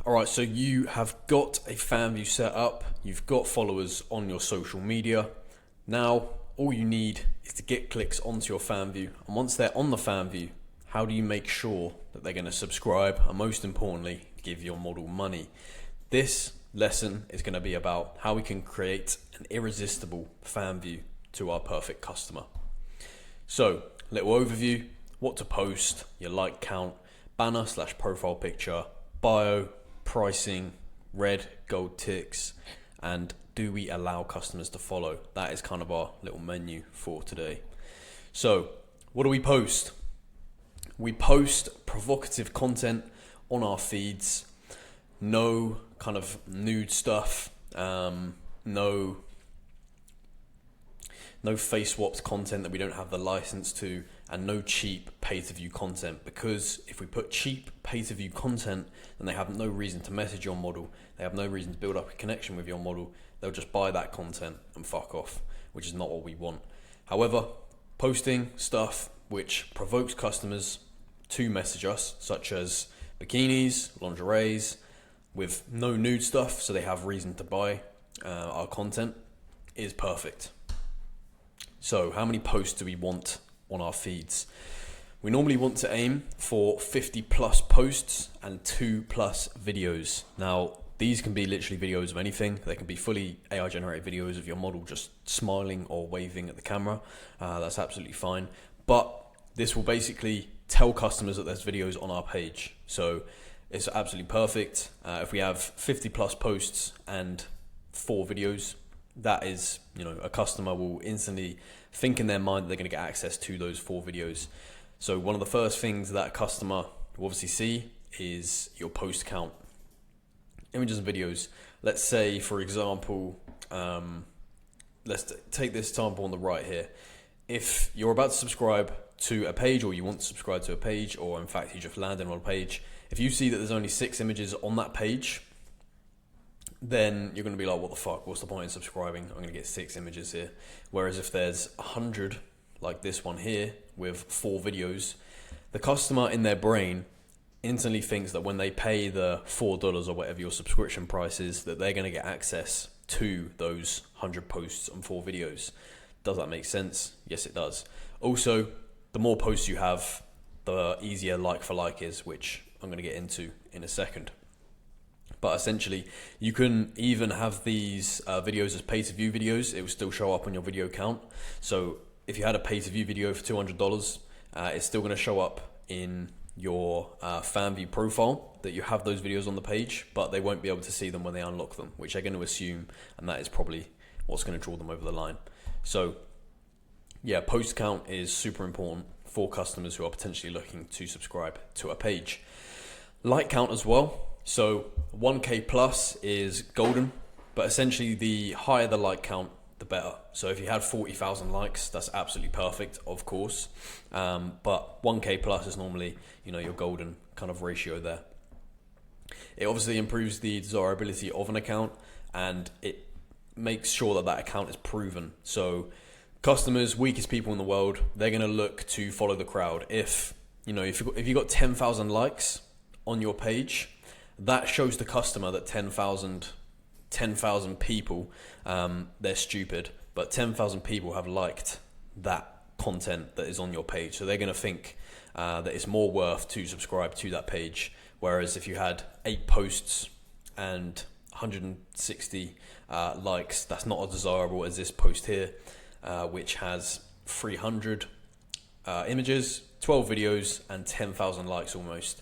All right, so you have got a Fanvue set up, you've got followers on your social media. Now, all you need is to get clicks onto your Fanvue. And once they're on the Fanvue, how do you make sure that they're going to subscribe? And most importantly, give your model money. This lesson is going to be about how we can create an irresistible Fanvue to our perfect customer. So, little overview, what to post, your like count, banner/profile picture, bio, pricing, red, gold ticks, and do we allow customers to follow? That is kind of our little menu for today. So, what do we post? We post provocative content on our feeds, no kind of nude stuff, no face swapped content that we don't have the license to, and no cheap pay-to-view content, because if we put cheap pay-to-view content, then they have no reason to message your model, they have no reason to build up a connection with your model, they'll just buy that content and fuck off, which is not what we want. However, posting stuff which provokes customers to message us, such as bikinis, lingeries, with no nude stuff, so they have reason to buy our content, is perfect. So how many posts do we want on our feeds? We normally want to aim for 50 plus posts and 2 plus videos. Now, these can be literally videos of anything. They can be fully AI generated videos of your model just smiling or waving at the camera. That's absolutely fine. But this will basically tell customers that there's videos on our page. So it's absolutely perfect. If we have 50 plus posts and 4 videos, that is, a customer will instantly think in their mind that they're going to get access to those 4 videos. So one of the first things that a customer will obviously see is your post count. Images and videos. Let's say, for example, let's take this example on the right here. If you're about to subscribe to a page, or you want to subscribe to a page, or in fact you just landed on a page, if you see that there's only 6 images on that page, then you're going to be like, what the fuck, what's the point in subscribing? I'm going to get 6 images here. Whereas if there's 100, like this one here, with 4 videos, the customer in their brain instantly thinks that when they pay the $4 or whatever your subscription price is, that they're going to get access to those 100 posts and 4 videos. Does that make sense? Yes, it does. Also, the more posts you have, the easier like for like is, which I'm going to get into in a second. But essentially, you can even have these videos as pay-to-view videos. It will still show up on your video count. So if you had a pay-to-view video for $200, it's still going to show up in your Fanvue profile that you have those videos on the page, but they won't be able to see them when they unlock them, which they're going to assume, and that is probably what's going to draw them over the line. So yeah, post count is super important for customers who are potentially looking to subscribe to a page. Like count as well. So 1K plus is golden, but essentially the higher the like count, the better. So if you had 40,000 likes, that's absolutely perfect, of course. But 1K plus is normally, your golden kind of ratio there. It obviously improves the desirability of an account, and it makes sure that that account is proven. So customers, weakest people in the world, they're going to look to follow the crowd. If you got 10,000 likes on your page, that shows the customer that 10,000 people, they're stupid, but 10,000 people have liked that content that is on your page. So they're going to think that it's more worth to subscribe to that page. Whereas if you had 8 posts and 160 likes, that's not as desirable as this post here, which has 300 images, 12 videos, and 10,000 likes almost.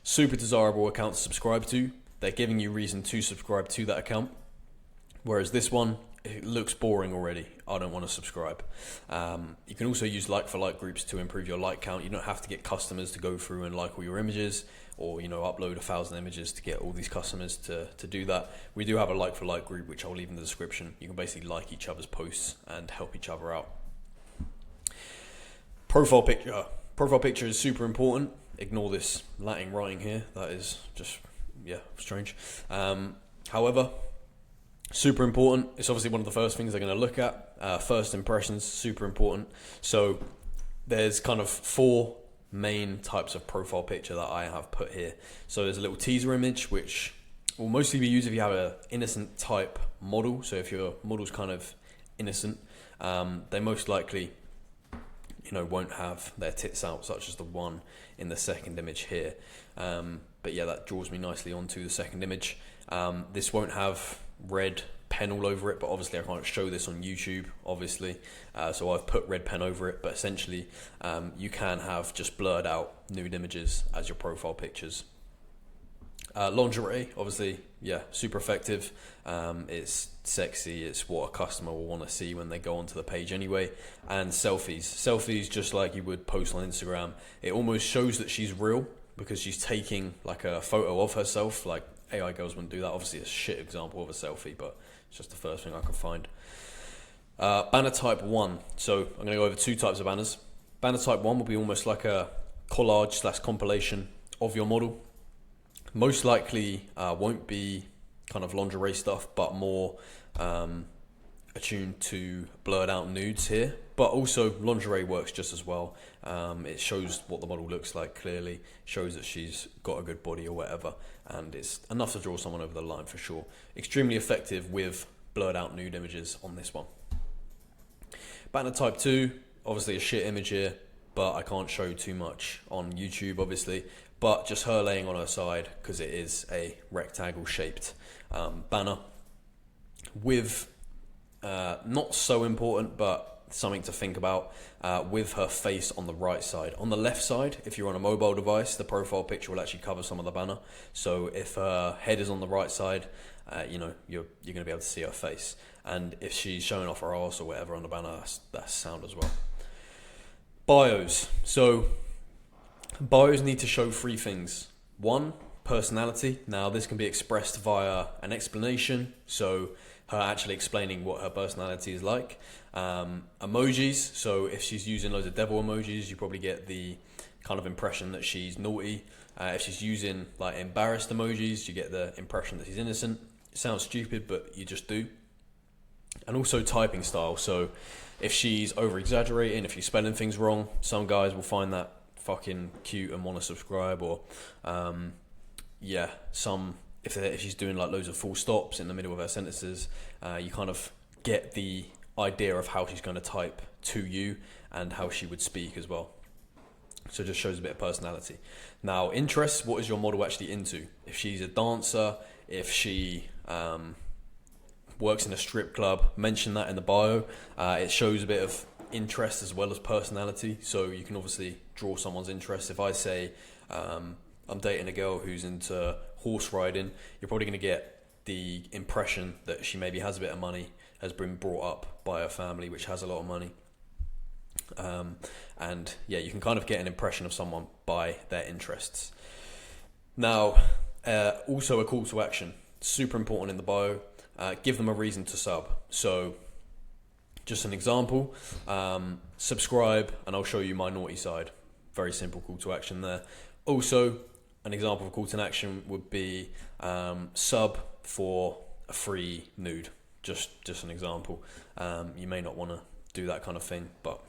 Super desirable account to subscribe to. They're giving you reason to subscribe to that account. Whereas this one, it looks boring already. I don't want to subscribe. You can also use like for like groups to improve your like count. You don't have to get customers to go through and like all your images, or upload 1,000 images to get all these customers to do that. We do have a like for like group, which I'll leave in the description. You can basically like each other's posts and help each other out. Profile picture. Profile picture is super important. Ignore this Latin writing here. That is just, strange. However, super important. It's obviously one of the first things they're going to look at. First impressions, super important. So there's kind of 4 main types of profile picture that I have put here. So there's a little teaser image, which will mostly be used if you have an innocent type model. So if your model's kind of innocent, they most likely, won't have their tits out, such as the one in the second image here. But yeah, that draws me nicely onto the second image. This won't have red pen all over it, but obviously I can't show this on YouTube, obviously. So I've put red pen over it, but essentially you can have just blurred out nude images as your profile pictures. Lingerie, obviously, yeah, super effective. It's sexy. It's what a customer will want to see when they go onto the page anyway. And selfies, just like you would post on Instagram. It almost shows that she's real because she's taking like a photo of herself. Like AI girls wouldn't do that. Obviously, it's a shit example of a selfie, but it's just the first thing I could find. Banner type 1. So I'm going to go over 2 types of banners. Banner type 1 will be almost like a collage / compilation of your model. Most likely won't be kind of lingerie stuff, but more attuned to blurred out nudes here. But also lingerie works just as well. It shows what the model looks like clearly, shows that she's got a good body or whatever, and it's enough to draw someone over the line for sure. Extremely effective with blurred out nude images on this one. Banner type 2, obviously a shit image here, but I can't show too much on YouTube obviously. But just her laying on her side because it is a rectangle shaped banner with not so important but something to think about, with her face on the right side. On the left side, if you're on a mobile device, the profile picture will actually cover some of the banner. So if her head is on the right side, you're going to be able to see her face. And if she's showing off her arse or whatever on the banner, that's sound as well. Bios. So bios need to show 3 things. 1, personality. Now this can be expressed via an explanation, so her actually explaining what her personality is like. Emojis, so if she's using loads of devil emojis, you probably get the kind of impression that she's naughty. If she's using like embarrassed emojis, you get the impression that she's innocent. It sounds stupid, but you just do. And also typing style, so if she's over exaggerating, if she's spelling things wrong, some guys will find that fucking cute and want to subscribe, or if she's doing like loads of full stops in the middle of her sentences, you kind of get the idea of how she's going to type to you and how she would speak as well. So it just shows a bit of personality. Now, interests, what is your model actually into? If she's a dancer, if she works in a strip club, mention that in the bio. It shows a bit of interest as well as personality, so you can obviously draw someone's interest. If I say I'm dating a girl who's into horse riding, you're probably going to get the impression that she maybe has a bit of money, has been brought up by her family which has a lot of money, and yeah, you can kind of get an impression of someone by their interests. Now, also a call to action, super important in the bio. Give them a reason to sub. So just an example, subscribe and I'll show you my naughty side. Very simple call to action there. Also, an example of a call to action would be sub for a free nude. Just an example. You may not want to do that kind of thing, but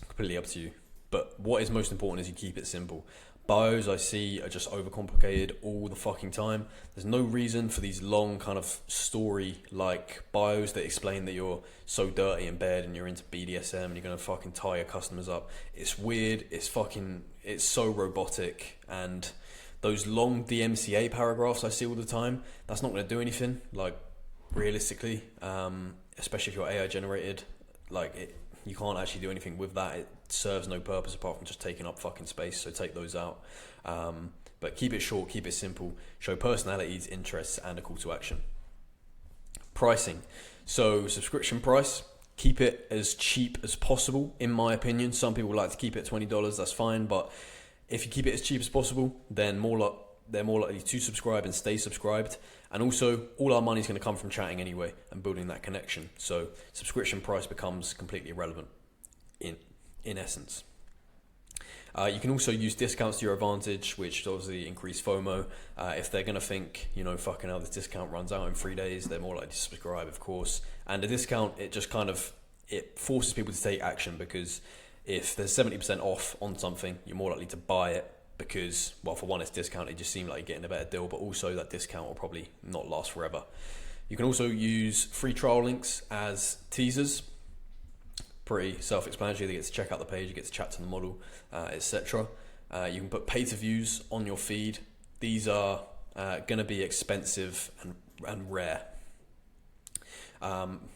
completely up to you. But what is most important is you keep it simple. Bios I see are just overcomplicated all the fucking time. There's no reason for these long kind of story-like bios that explain that you're so dirty in bed and you're into BDSM and you're going to fucking tie your customers up. It's weird, it's so robotic, and those long DMCA paragraphs I see all the time, that's not going to do anything, like, realistically, especially if you're AI generated. You can't actually do anything with that. It serves no purpose apart from just taking up fucking space, so take those out. But keep it short, keep it simple, show personalities, interests, and a call to action. Pricing. So subscription price, keep it as cheap as possible, in my opinion. Some people like to keep it $20, that's fine, but if you keep it as cheap as possible, then they're more likely to subscribe and stay subscribed. And also, all our money is going to come from chatting anyway and building that connection. So subscription price becomes completely irrelevant in essence. You can also use discounts to your advantage, which obviously increase FOMO. If they're going to think, fucking hell, this discount runs out in 3 days, they're more likely to subscribe, of course. And a discount, it forces people to take action, because if there's 70% off on something, you're more likely to buy it because, well, for one, it's discounted, it just seems like you're getting a better deal, but also that discount will probably not last forever. You can also use free trial links as teasers. Pretty self-explanatory. They get to check out the page, you get to chat to the model, etc. You can put pay-to-views on your feed. These are going to be expensive and rare.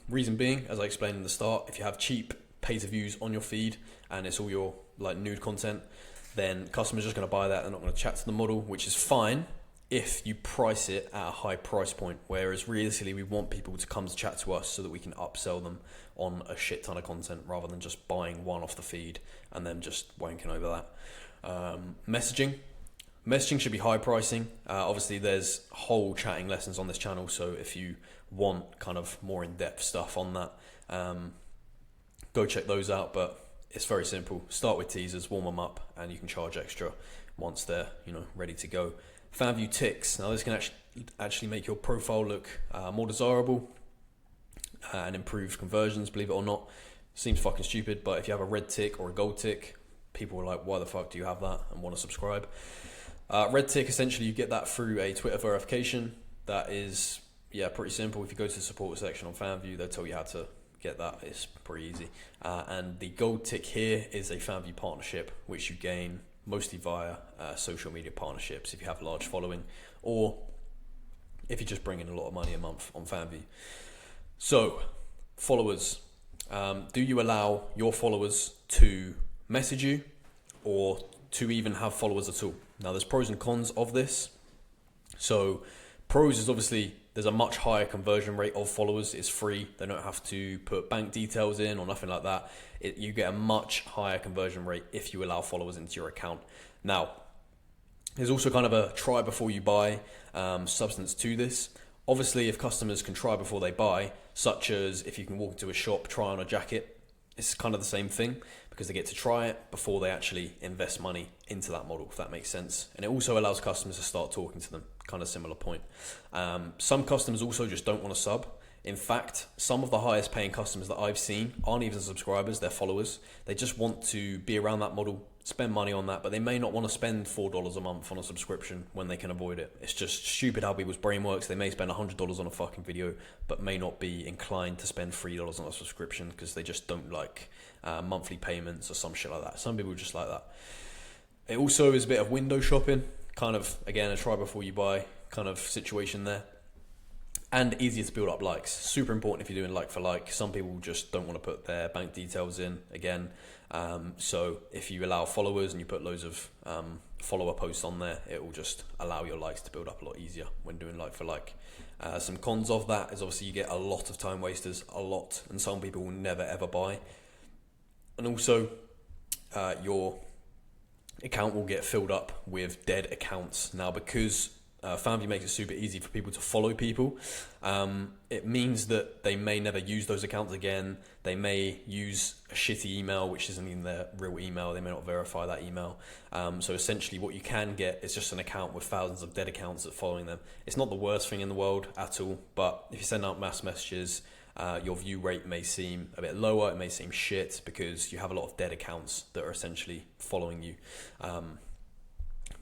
Reason being, as I explained in the start, if you have cheap pay-to-views on your feed and it's all your like nude content, then customers are just going to buy that. They're not going to chat to the model, which is fine if you price it at a high price point. Whereas realistically, we want people to come to chat to us so that we can upsell them on a shit ton of content rather than just buying one off the feed and then just wanking over that. Messaging should be high pricing. Obviously, there's whole chatting lessons on this channel, so if you want kind of more in-depth stuff on that, go check those out. But it's very simple. Start with teasers, warm them up, and you can charge extra once they're ready to go. Fanvue ticks. Now this can actually make your profile look more desirable and improve conversions. Believe it or not, seems fucking stupid, but if you have a red tick or a gold tick, people are like, "Why the fuck do you have that?" and want to subscribe. Red tick, essentially, you get that through a Twitter verification. That is, pretty simple. If you go to the support section on Fanvue, they'll tell you how to get that. It's pretty easy. And the gold tick here is a Fanvue partnership, which you gain mostly via social media partnerships if you have a large following, or if you just bring in a lot of money a month on Fanvue. So, followers. Do you allow your followers to message you or to even have followers at all? Now, there's pros and cons of this. So, pros is obviously there's a much higher conversion rate of followers. It's free. They don't have to put bank details in or nothing like that. You get a much higher conversion rate if you allow followers into your account. Now, there's also kind of a try before you buy substance to this. Obviously, if customers can try before they buy, such as if you can walk into a shop, try on a jacket, it's kind of the same thing because they get to try it before they actually invest money into that model, if that makes sense. And it also allows customers to start talking to them, kind of similar point. Some customers also just don't want to sub. In fact, some of the highest paying customers that I've seen aren't even subscribers, they're followers. They just want to be around that model, spend money on that, but they may not want to spend $4 a month on a subscription when they can avoid it. It's just stupid how people's brain works. They may spend $100 on a fucking video, but may not be inclined to spend $3 on a subscription because they just don't like monthly payments or some shit like that. Some people just like that. It also is a bit of window shopping, kind of, again, a try before you buy kind of situation there. And easier to build up likes. Super important if you're doing like for like. Some people just don't want to put their bank details in again. So if you allow followers and you put loads of follower posts on there, it will just allow your likes to build up a lot easier when doing like for like. Some cons of that is obviously you get a lot of time wasters, and some people will never ever buy. And also your account will get filled up with dead accounts. Now, because Fanvue makes it super easy for people to follow people, it means that they may never use those accounts again. They may use a shitty email, which isn't even their real email. They may not verify that email. So essentially what you can get is just an account with thousands of dead accounts that are following them. It's not the worst thing in the world at all, but if you send out mass messages, your view rate may seem a bit lower. It may seem shit because you have a lot of dead accounts that are essentially following you.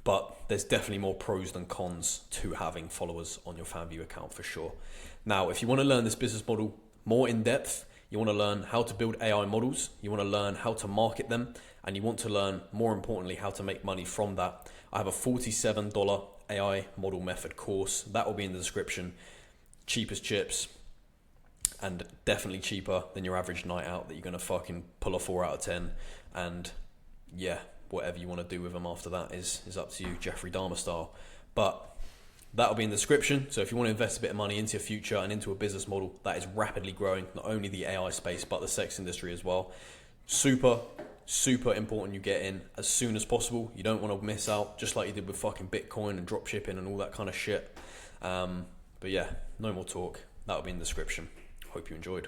But there's definitely more pros than cons to having followers on your Fanvue account for sure. Now, if you want to learn this business model more in depth, you want to learn how to build AI models, you want to learn how to market them, and you want to learn, more importantly, how to make money from that, I have a $47 AI model method course. That will be in the description. Cheap as chips, and definitely cheaper than your average night out that you're going to fucking pull a 4 out of 10. And yeah, whatever you want to do with them after that is up to you, Jeffrey Dahmer style. But that'll be in the description. So if you want to invest a bit of money into your future and into a business model that is rapidly growing, not only the AI space, but the sex industry as well, super important you get in as soon as possible. You don't want to miss out, just like you did with fucking Bitcoin and drop shipping and all that kind of shit. But yeah, no more talk. That'll be in the description. Hope you enjoyed.